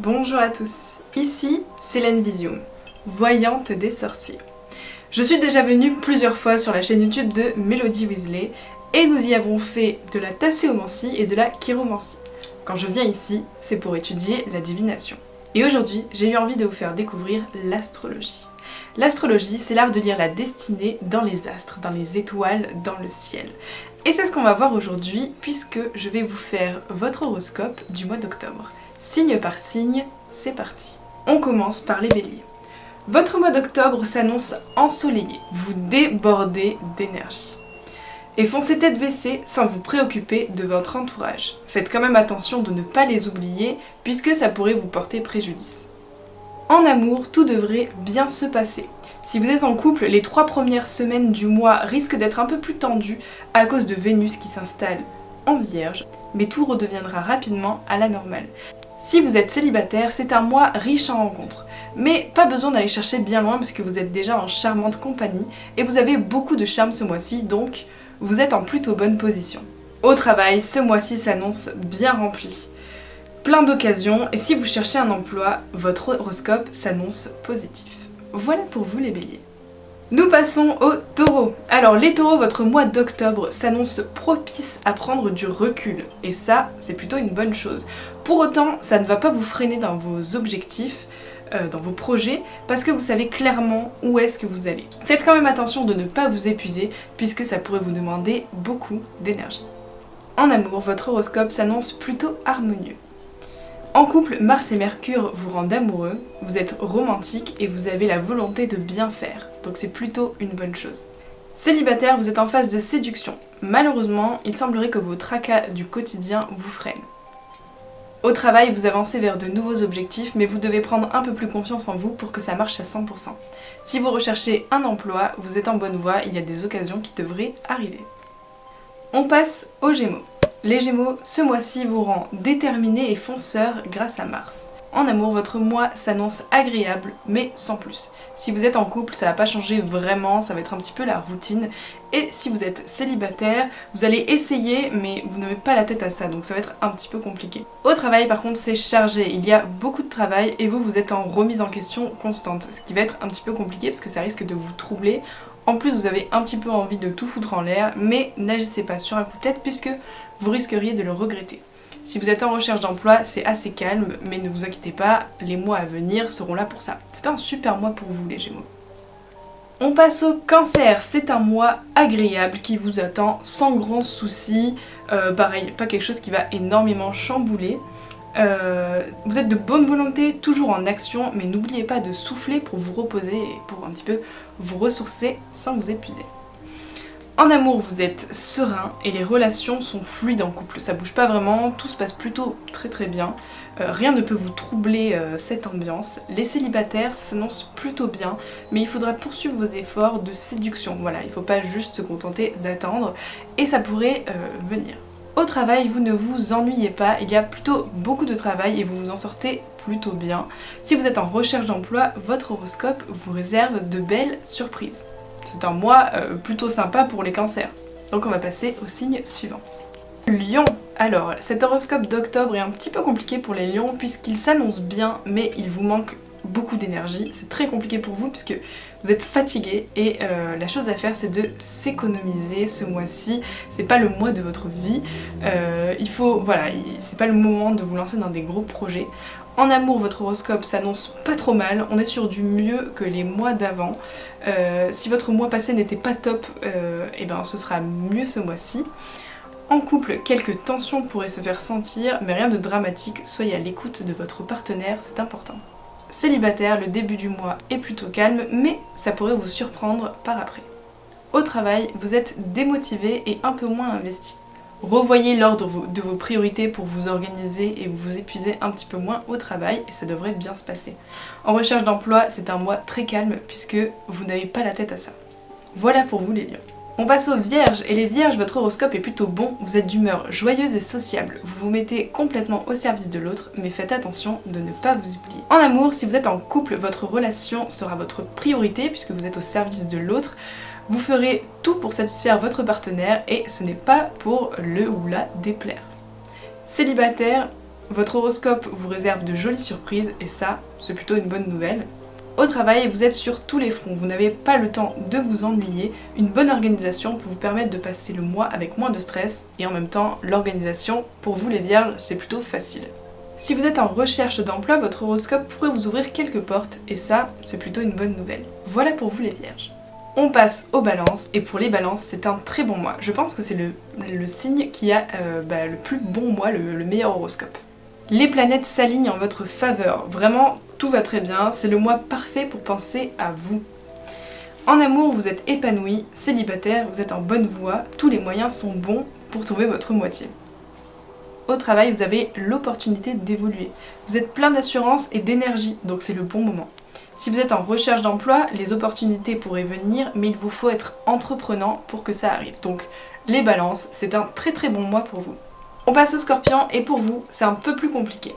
Bonjour à tous, ici Célène Visium, voyante des sorciers. Je suis déjà venue plusieurs fois sur la chaîne YouTube de Mélodie Weasley et nous y avons fait de la tasséomancie et de la chiromancie. Quand je viens ici, c'est pour étudier la divination. Et aujourd'hui, j'ai eu envie de vous faire découvrir l'astrologie. L'astrologie, c'est l'art de lire la destinée dans les astres, dans les étoiles, dans le ciel. Et c'est ce qu'on va voir aujourd'hui puisque je vais vous faire votre horoscope du mois d'octobre. Signe par signe, c'est parti. On commence par les béliers. Votre mois d'octobre s'annonce ensoleillé, vous débordez d'énergie. Et foncez tête baissée sans vous préoccuper de votre entourage. Faites quand même attention de ne pas les oublier puisque ça pourrait vous porter préjudice. En amour, tout devrait bien se passer. Si vous êtes en couple, les 3 premières semaines du mois risquent d'être un peu plus tendues à cause de Vénus qui s'installe en Vierge, mais tout redeviendra rapidement à la normale. Si vous êtes célibataire, c'est un mois riche en rencontres. Mais pas besoin d'aller chercher bien loin parce que vous êtes déjà en charmante compagnie et vous avez beaucoup de charme ce mois-ci, donc vous êtes en plutôt bonne position. Au travail, ce mois-ci s'annonce bien rempli. Plein d'occasions et si vous cherchez un emploi, votre horoscope s'annonce positif. Voilà pour vous les béliers. Nous passons aux taureaux. Alors les taureaux, votre mois d'octobre s'annonce propice à prendre du recul. Et ça, c'est plutôt une bonne chose. Pour autant, ça ne va pas vous freiner dans vos objectifs, dans vos projets, parce que vous savez clairement où est-ce que vous allez. Faites quand même attention de ne pas vous épuiser, puisque ça pourrait vous demander beaucoup d'énergie. En amour, votre horoscope s'annonce plutôt harmonieux. En couple, Mars et Mercure vous rendent amoureux, vous êtes romantique et vous avez la volonté de bien faire, donc c'est plutôt une bonne chose. Célibataire, vous êtes en phase de séduction. Malheureusement, il semblerait que vos tracas du quotidien vous freinent. Au travail, vous avancez vers de nouveaux objectifs, mais vous devez prendre un peu plus confiance en vous pour que ça marche à 100%. Si vous recherchez un emploi, vous êtes en bonne voie, il y a des occasions qui devraient arriver. On passe aux Gémeaux. Les Gémeaux, ce mois-ci vous rend déterminés et fonceurs grâce à Mars. En amour, votre mois s'annonce agréable, mais sans plus. Si vous êtes en couple, ça va pas changer vraiment, ça va être un petit peu la routine. Et si vous êtes célibataire, vous allez essayer, mais vous n'avez pas la tête à ça, donc ça va être un petit peu compliqué. Au travail, par contre, c'est chargé. Il y a beaucoup de travail et vous êtes en remise en question constante, ce qui va être un petit peu compliqué parce que ça risque de vous troubler. En plus, vous avez un petit peu envie de tout foutre en l'air, mais n'agissez pas sur un coup de tête puisque vous risqueriez de le regretter. Si vous êtes en recherche d'emploi, c'est assez calme, mais ne vous inquiétez pas, les mois à venir seront là pour ça. C'est pas un super mois pour vous les Gémeaux. On passe au Cancer, c'est un mois agréable qui vous attend sans grands soucis. Pareil, pas quelque chose qui va énormément chambouler. Vous êtes de bonne volonté, toujours en action, mais n'oubliez pas de souffler pour vous reposer et pour un petit peu vous ressourcer sans vous épuiser. En amour, vous êtes serein et les relations sont fluides en couple. Ça bouge pas vraiment, tout se passe plutôt très bien. Rien ne peut vous troubler cette ambiance. Les célibataires, ça s'annonce plutôt bien, mais il faudra poursuivre vos efforts de séduction. Voilà, il faut pas juste se contenter d'attendre et ça pourrait venir. Au travail, vous ne vous ennuyez pas, il y a plutôt beaucoup de travail et vous vous en sortez plutôt bien. Si vous êtes en recherche d'emploi, votre horoscope vous réserve de belles surprises. C'est un mois plutôt sympa pour les cancers. Donc on va passer au signe suivant. Lion. Alors, cet horoscope d'octobre est un petit peu compliqué pour les lions puisqu'il s'annonce bien, mais il vous manque beaucoup d'énergie. C'est très compliqué pour vous puisque vous êtes fatigué et la chose à faire c'est de s'économiser ce mois-ci. C'est pas le mois de votre vie. C'est pas le moment de vous lancer dans des gros projets. En amour, votre horoscope s'annonce pas trop mal, on est sur du mieux que les mois d'avant. Si votre mois passé n'était pas top, ce sera mieux ce mois-ci. En couple, quelques tensions pourraient se faire sentir, mais rien de dramatique, soyez à l'écoute de votre partenaire, c'est important. Célibataire, le début du mois est plutôt calme, mais ça pourrait vous surprendre par après. Au travail, vous êtes démotivé et un peu moins investi. Revoyez l'ordre de vos priorités pour vous organiser et vous épuiser un petit peu moins au travail et ça devrait bien se passer. En recherche d'emploi, c'est un mois très calme puisque vous n'avez pas la tête à ça. Voilà pour vous les lions. On passe aux vierges, et les vierges, votre horoscope est plutôt bon, vous êtes d'humeur joyeuse et sociable, vous vous mettez complètement au service de l'autre, mais faites attention de ne pas vous oublier. En amour, si vous êtes en couple, votre relation sera votre priorité puisque vous êtes au service de l'autre. Vous ferez tout pour satisfaire votre partenaire et ce n'est pas pour le ou la déplaire. Célibataire, Votre horoscope vous réserve de jolies surprises et ça, c'est plutôt une bonne nouvelle. Au travail, vous êtes sur tous les fronts, vous n'avez pas le temps de vous ennuyer. Une bonne organisation peut vous permettre de passer le mois avec moins de stress et en même temps, l'organisation, pour vous les vierges, c'est plutôt facile. Si vous êtes en recherche d'emploi, votre horoscope pourrait vous ouvrir quelques portes et ça, c'est plutôt une bonne nouvelle. Voilà pour vous les vierges. On passe aux balances et pour les balances, c'est un très bon mois. Je pense que c'est le signe qui a le plus bon mois, le meilleur horoscope. Les planètes s'alignent en votre faveur, vraiment tout va très bien, c'est le mois parfait pour penser à vous. En amour, vous êtes épanoui, célibataire, vous êtes en bonne voie, tous les moyens sont bons pour trouver votre moitié. Au travail, vous avez l'opportunité d'évoluer. Vous êtes plein d'assurance et d'énergie, donc c'est le bon moment. Si vous êtes en recherche d'emploi, les opportunités pourraient venir, mais il vous faut être entreprenant pour que ça arrive. Donc les balances, c'est un très très bon mois pour vous. On passe au Scorpion et pour vous, c'est un peu plus compliqué.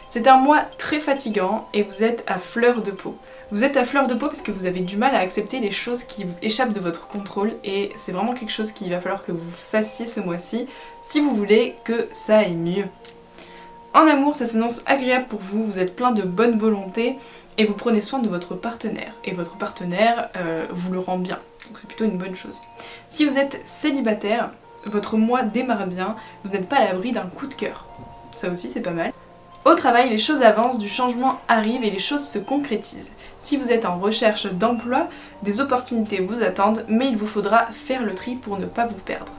C'est un mois très fatigant et vous êtes à fleur de peau. Vous êtes à fleur de peau parce que vous avez du mal à accepter les choses qui échappent de votre contrôle et c'est vraiment quelque chose qu'il va falloir que vous fassiez ce mois-ci si vous voulez que ça aille mieux. En amour, ça s'annonce agréable pour vous, vous êtes plein de bonne volonté et vous prenez soin de votre partenaire. Et votre partenaire vous le rend bien, donc c'est plutôt une bonne chose. Si vous êtes célibataire, votre mois démarre bien, vous n'êtes pas à l'abri d'un coup de cœur. Ça aussi c'est pas mal. Au travail, les choses avancent, du changement arrive et les choses se concrétisent. Si vous êtes en recherche d'emploi, des opportunités vous attendent, mais il vous faudra faire le tri pour ne pas vous perdre.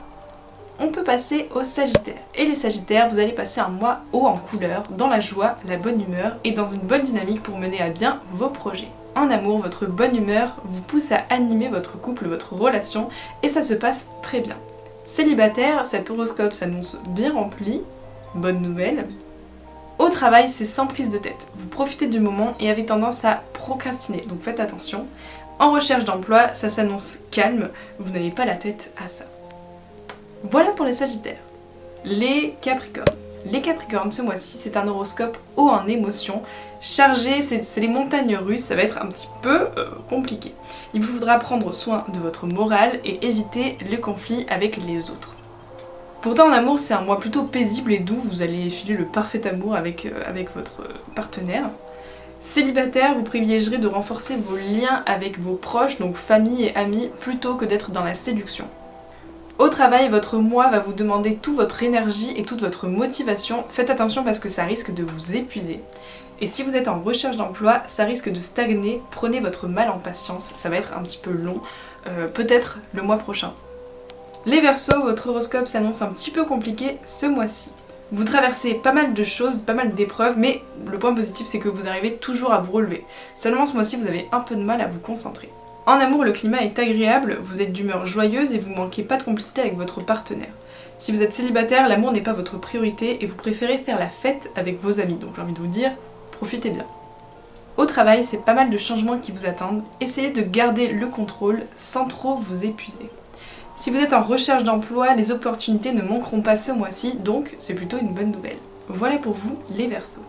On peut passer aux Sagittaires. Et les Sagittaires, vous allez passer un mois haut en couleur, dans la joie, la bonne humeur et dans une bonne dynamique pour mener à bien vos projets. En amour, votre bonne humeur vous pousse à animer votre couple, votre relation et ça se passe très bien. Célibataire, cet horoscope s'annonce bien rempli, bonne nouvelle. Au travail, c'est sans prise de tête. Vous profitez du moment et avez tendance à procrastiner, donc faites attention. En recherche d'emploi, ça s'annonce calme, vous n'avez pas la tête à ça. Voilà pour les Sagittaires. Les Capricornes. Les Capricornes, ce mois-ci, c'est un horoscope haut en émotions, chargé, c'est les montagnes russes, ça va être un petit peu compliqué. Il vous faudra prendre soin de votre morale et éviter le conflit avec les autres. Pourtant en amour c'est un mois plutôt paisible et doux, vous allez filer le parfait amour avec votre partenaire. Célibataire, vous privilégierez de renforcer vos liens avec vos proches, donc famille et amis, plutôt que d'être dans la séduction. Au travail, votre mois va vous demander toute votre énergie et toute votre motivation, faites attention parce que ça risque de vous épuiser. Et si vous êtes en recherche d'emploi, ça risque de stagner, prenez votre mal en patience, ça va être un petit peu long, peut-être le mois prochain. Les Verseaux, votre horoscope s'annonce un petit peu compliqué ce mois-ci. Vous traversez pas mal de choses, pas mal d'épreuves, mais le point positif c'est que vous arrivez toujours à vous relever. Seulement ce mois-ci vous avez un peu de mal à vous concentrer. En amour, le climat est agréable, vous êtes d'humeur joyeuse et vous manquez pas de complicité avec votre partenaire. Si vous êtes célibataire, l'amour n'est pas votre priorité et vous préférez faire la fête avec vos amis, donc j'ai envie de vous dire, profitez bien. Au travail, c'est pas mal de changements qui vous attendent, essayez de garder le contrôle sans trop vous épuiser. Si vous êtes en recherche d'emploi, les opportunités ne manqueront pas ce mois-ci, donc c'est plutôt une bonne nouvelle. Voilà pour vous les Verseaux.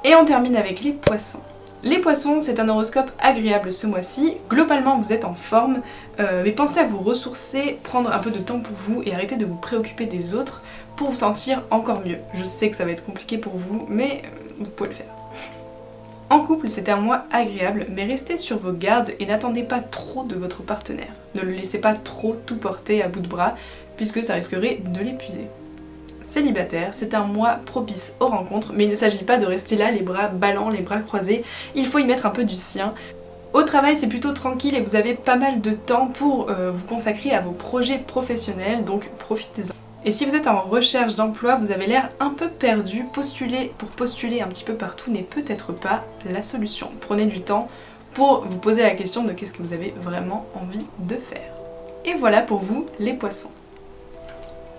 Et on termine avec les Poissons. Les Poissons, c'est un horoscope agréable ce mois-ci. Globalement, vous êtes en forme, mais pensez à vous ressourcer, prendre un peu de temps pour vous et arrêter de vous préoccuper des autres pour vous sentir encore mieux. Je sais que ça va être compliqué pour vous, mais vous pouvez le faire. En couple, c'est un mois agréable, mais restez sur vos gardes et n'attendez pas trop de votre partenaire. Ne le laissez pas trop tout porter à bout de bras, puisque ça risquerait de l'épuiser. Célibataire, c'est un mois propice aux rencontres, mais il ne s'agit pas de rester là les bras ballants, les bras croisés, il faut y mettre un peu du sien. Au travail, c'est plutôt tranquille et vous avez pas mal de temps pour vous consacrer à vos projets professionnels, donc profitez-en. Et si vous êtes en recherche d'emploi, vous avez l'air un peu perdu, postuler un petit peu partout n'est peut-être pas la solution. Prenez du temps pour vous poser la question de qu'est-ce que vous avez vraiment envie de faire. Et voilà pour vous les Poissons.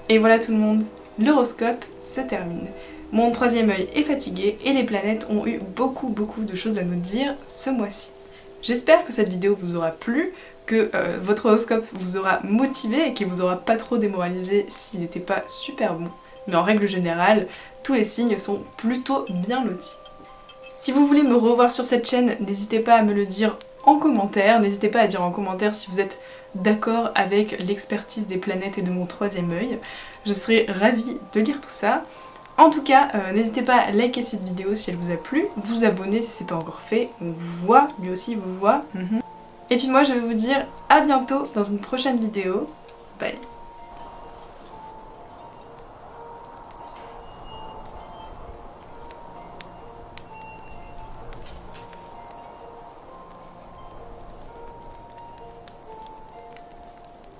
Et voilà tout le monde, l'horoscope se termine. Mon troisième œil est fatigué et les planètes ont eu beaucoup de choses à nous dire ce mois-ci. J'espère que cette vidéo vous aura plu, que votre horoscope vous aura motivé et qu'il vous aura pas trop démoralisé s'il n'était pas super bon. Mais en règle générale, tous les signes sont plutôt bien lotis. Si vous voulez me revoir sur cette chaîne, n'hésitez pas à me le dire en commentaire. N'hésitez pas à dire en commentaire si vous êtes d'accord avec l'expertise des planètes et de mon troisième œil. Je serai ravie de lire tout ça. En tout cas, n'hésitez pas à liker cette vidéo si elle vous a plu, vous abonner si c'est pas encore fait, on vous voit, lui aussi vous voit. Et puis moi je vais vous dire à bientôt dans une prochaine vidéo. Bye.